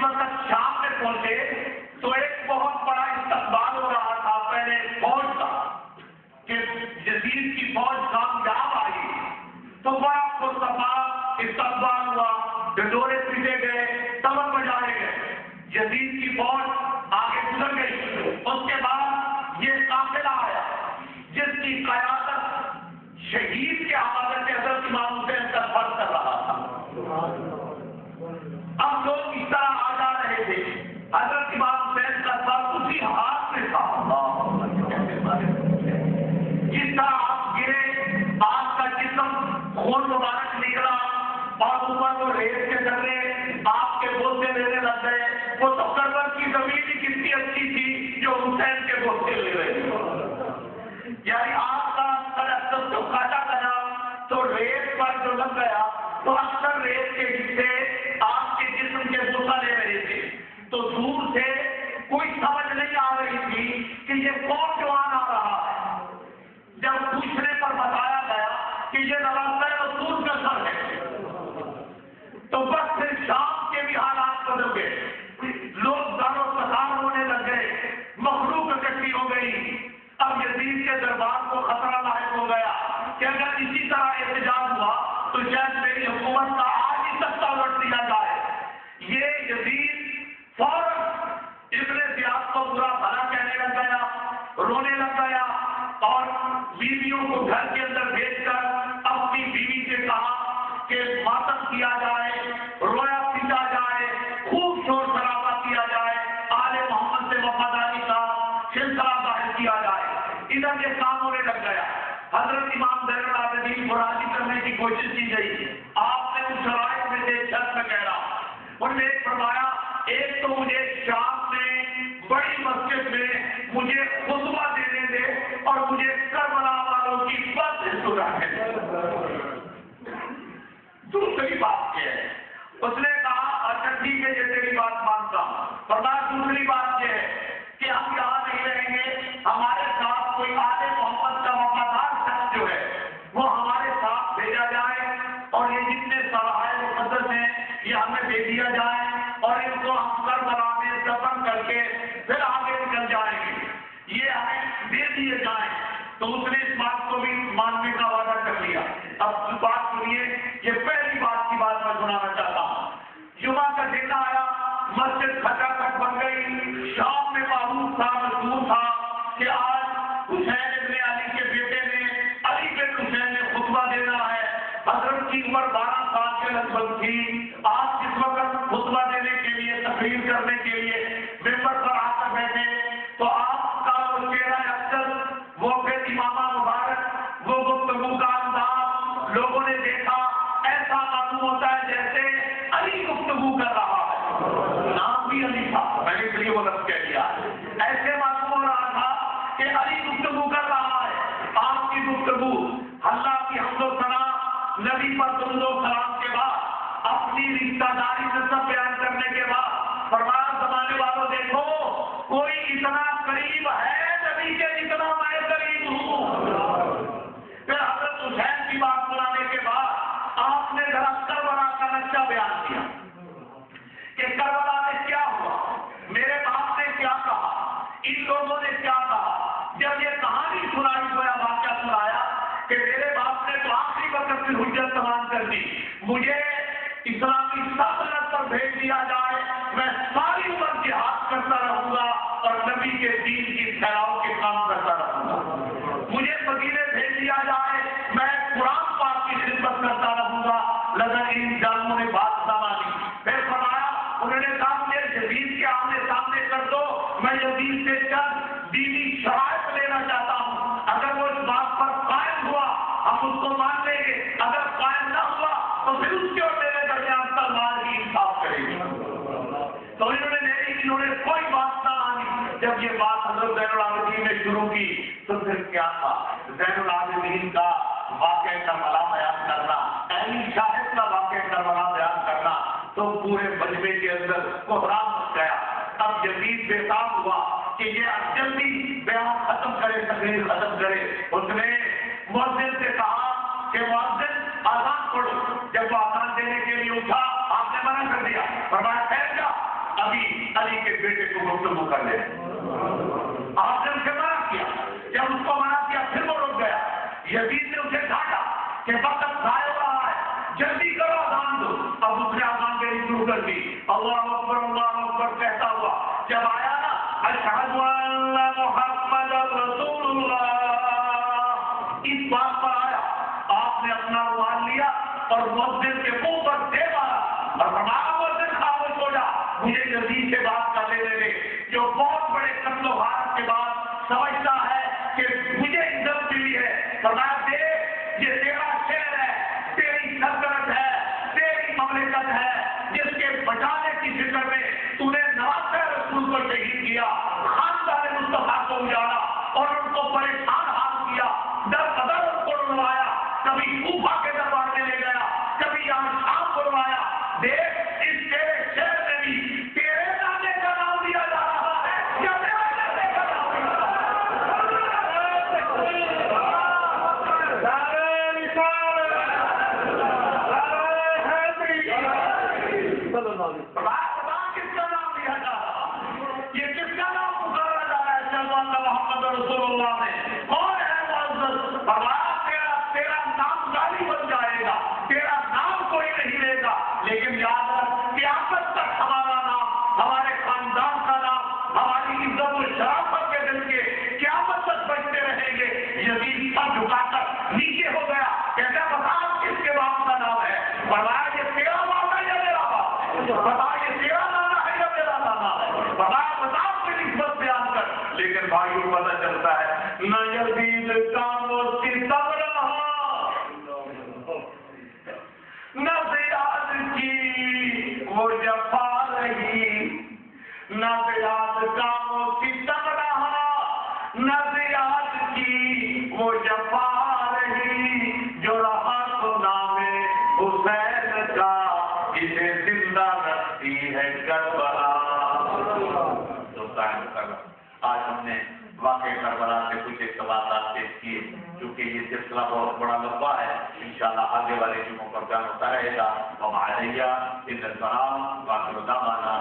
وقت شام میں پہنچے تو ایک بہت بڑا استقبال ہو رہا تھا پہلے فوج کا کہ یزید کی فوج کامیاب آئی تو بڑا پرتفاق استقبال ہوا، ڈنڈورے پیٹے گئے، تبر بجائے گئے، یزید کی فوج آگے گزر گئی۔ اس کے بعد یہ قافلہ آیا جس کی قیادت شہید کے حوالے سے حضرت امام حسین سرفرد کر رہا تھا۔ اب لوگ اس طرح آ جا رہے تھے، حضرت امام حسین کا سر اسی ہاتھ میں تھا۔ جس طرح آپ گرے، آپ کا جسم خون مبارک نکلا اور اوپر وہ ریت کے ذرے آپ کے بوسے لینے لگ گئے۔ وہ تو کربلا کی زمین ہی کتنی اچھی تھی جو حسین کے بوسے لے رہے تھے، یعنی آپ کا سر تو کاٹا گیا تو ریت پر جو لگ گیا تو اکثر ریت کے حصے آپ کے جسم کے بوسا لے رہے تھے، تو دور سے کوئی سمجھ نہیں آ رہی تھی کہ یہ کون جوان آ رہا ہے۔ جب پوچھنے پر بتایا گیا کہ یہ نواسہ رسول کا سر ہے تو بس پھر شام کے بھی حالات بدل گئے، لوگ دار و فساد ہونے لگ گئے، مخلوق اکٹھی ہو گئی۔ اب یزید کے دربار کو خطرہ لاحق ہو گیا کہ اگر اسی طرح احتجاج ہوا تو شاید میری حکومت کا آج ہی تختہ الٹ دیا جائے۔ یہ یزید فوراً ابن زیاد کو برا بھلا کہنے لگ گیا، رونے لگ گیا اور بیویوں کو گھر کے اندر بھیج کر اپنی بیوی سے کہا کہ ماتم کیا جائے، رویا پیٹا جائے، خوب شور شرابہ کیا جائے، آل محمد سے وفاداری کا سلسلہ ظاہر کیا جائے۔ ادھر یہ کام ہونے لگ گیا۔ حضرت امام زین العابدین کو راضی کرنے کی کوشش کی گئی، آپ نے اس شرائط میں سے شرط میں کہہ رہا، انہوں نے فرمایا ایک تو مجھے شام میں بڑی مسجد میں مجھے خطبہ دینے دے اور مجھے کربلا والوں کی بات سنانے دے۔ دوسری بات یہ ہے، اس نے کہا اچھا ٹھیک ہے یہ تیری بات مانتا ہوں، فرمایا دوسری بات یہ ہے کہ ہم یہاں نہیں رہیں گے، ہمارے ساتھ کوئی آل محمد کا وفادار شخص جو ہے وہ ہمارے ساتھ بھیجا جائے اور یہ جتنے صحابہ مقدس ہیں یہ ہمیں دے دیا جائے اور ان کو ہم کربلا میں دفن کر کے پھر آگے نکل جائیں گے، یہ ہمیں دے دیے جائیں۔ تو اس نے اس بات کو بھی ماننے کا وعدہ کر لیا۔ اب بات سنیے، یہ پہلی بات کی بات میں سنانا چاہتا ہوں۔ جمعہ کا دن آیا، مسجد کھٹاکھٹ بن گئی، شام میں معروف تھا، مشہور تھا کہ آج حسین ابن علی کے بیٹے نے، علی بن حسین نے خطبہ دینا ہے۔ حضرت کی عمر 12 سال کے لگ بھگ تھی۔ آپ جس وقت خطبہ دینے کے لیے، تقریر کرنے کے لیے ممبر پر آ کر بیٹھے تو آپ کا وہ چہرہ اکثر، وہ پھر امامہ مبارک، وہ گفتگو کا انداز لوگوں نے دیکھا، ایسا معلوم ہوتا ہے جیسے علی گفتگو کر رہا ہے، نام بھی علی تھا، میں نے اس لیے وہ لفظ کہہ دیا، ایسے معلوم ہو رہا تھا کہ علی گفتگو کر رہا ہے۔ آپ کی گفتگو اللہ کی حمد و ثنا، نبی پر درود و سلام کے بعد اپنی رشتہ داری سے سب بیان کرنے کے بعد فرمایا زمانے والوں دیکھو کوئی اتنا قریب ہے نبی کے جتنا میں قریب ہوں۔ پھر حضرت حسین کی بات سنانے کے بعد آپ نے ذرا کربلا کا نقشہ بیان کیا کہ کربلا میں کیا ہوا، میرے باپ نے کیا کہا، ان لوگوں نے کیا کہا۔ جب یہ کہانی سنائی تو یہ واقعہ سنایا کہ میرے باپ نے تو آخری وقت کی حجت تمام کر دی، مجھے اسلامی سلطنت پر بھیج دیا جائے، میں ساری عمر جہاد کرتا رہوں گا اور نبی کے دین کی پھیلاؤ کے کام کرتا رہوں گا۔ مجھے مدینے بھیج دیا جائے، میں قرآن پاک کی خدمت کرتا رہوں گا، لیکن ان ظالموں نے بات نہ مانی۔ پھر فرمایا، انہوں نے کہا مجھے یزید کے آمنے سامنے کر دو، میں یزید سے چند دینی شرائط لینا چاہتا ہوں، اگر وہ اس بات پر قائم ہوا ہم اس کو مان لیں گے، اگر قائم نہ ہوا تو پھر اس کے اور میرے درمیان تلوار ہی انصاف کرے گی۔ تو انہوں نے کوئی بات نہ مانی۔ جب یہ بات حضرت زین العابدین نے شروع کی تو پھر کیا تھا، زین العابدین کا واقعہ کربلا بیان کرنا، علی شاہد کا واقعہ کربلا بیان کرنا، تو پورے مجمع کے اندر کوہرام مچ گیا۔ اب یزید بے تاب ہوا کہ یہ اب جلدی بیان ختم کرے، تقریر ختم کرے۔ اس نے مؤذن سے کہا کہ مؤذن آذان پڑھو۔ جب وہ آذان دینے کے لیے اٹھا آپ نے منع کر دیا، فرمایا ٹھہر جا، ابھی علی کے بیٹے کو گفتگو کر لے. آپ نے اسے منع کیا. جب اس کو منع کیا پھر وہ رک گیا. یزید نے اسے ڈانٹا کہ وقت ضائع ہو رہا ہے, جلدی کرو اذان دو. اب اس نے اذان دینی شروع کر دی. اللہ اکبر کہتا ہوا جب آیا نا اشہد ان محمد رسول اللہ, اس بات پر آیا آپ نے اپنا رومال لیا اور مؤذن کے منہ پر دے مارا اور ہمارا مؤذن خاموش ہو جا, مجھے یزید سے بات کر لینے دے, جو بہت بڑے قتل و غارت کے بعد سمجھتا ہے کہ مجھے عزت ملی ہے. فرمایا دیکھ یہ تیرا شہر ہے, تیری سلطنت ہے, تیری مملکت ہے, جس کے بچانے کی فکر میں تو نے نواسہ رسول کو شہید کیا, خاندان مصطفیٰ کو اجاڑا اور ان کو پریشان حال کیا, در قدر ان کو ڈروایا, کبھی کوفہ کے دربار میں لے گیا, کبھی یہاں شام کو ڈروایا. دیکھ اس تیرے شہر میں بھی تیرے نامے کا نام دیا جا رہا ہے یا میرے نامے کا نام دیا جا رہا کس کا نام دیا جا رہا ہے, یہ کس کا نام پکارا جا رہا ہے. محمد رسول اللہ میں کون ہے معزز؟ تیرا نام گالی بن جائے گا, تیرا نام کوئی نہیں لے گا, لیکن یاد رکھ قیامت تک ہمارا نام, ہمارے خاندان کا نام, ہماری عزت و شرافت کے دل کے قیامت تک بچتے رہیں گے. یزید سر جھکا کر نیچے ہو گیا, کہتا بتا کس کے باپ کا نام ہے. فرمایا یہ تیرا باپ ہے یا میرا باپ ہے, بتا یہ تیرا نانا ہے یا میرا نانا ہے, بتا کی نسبت بیان کر. لیکن بھائیوں پتہ چلتا ہے نہ یزید کاموں کی صبر نہ زیاد کی وہ جفا رہی, نہ زیاد کاموں کی صبر نہ زیاد کی وہ جفا رہی, جو رہا تو نام حسین کا اسے زندہ رکھتی ہے کربلا. آج ہم نے واقع کربلا سے کچھ اقتباسات پیش کیے, کیونکہ یہ سلسلہ بہت بڑا لمبا ہے, انشاءاللہ آگے والے جمعوں پر بیان ہوتا رہے گا. ہمارے ان السلام واخر دعوانا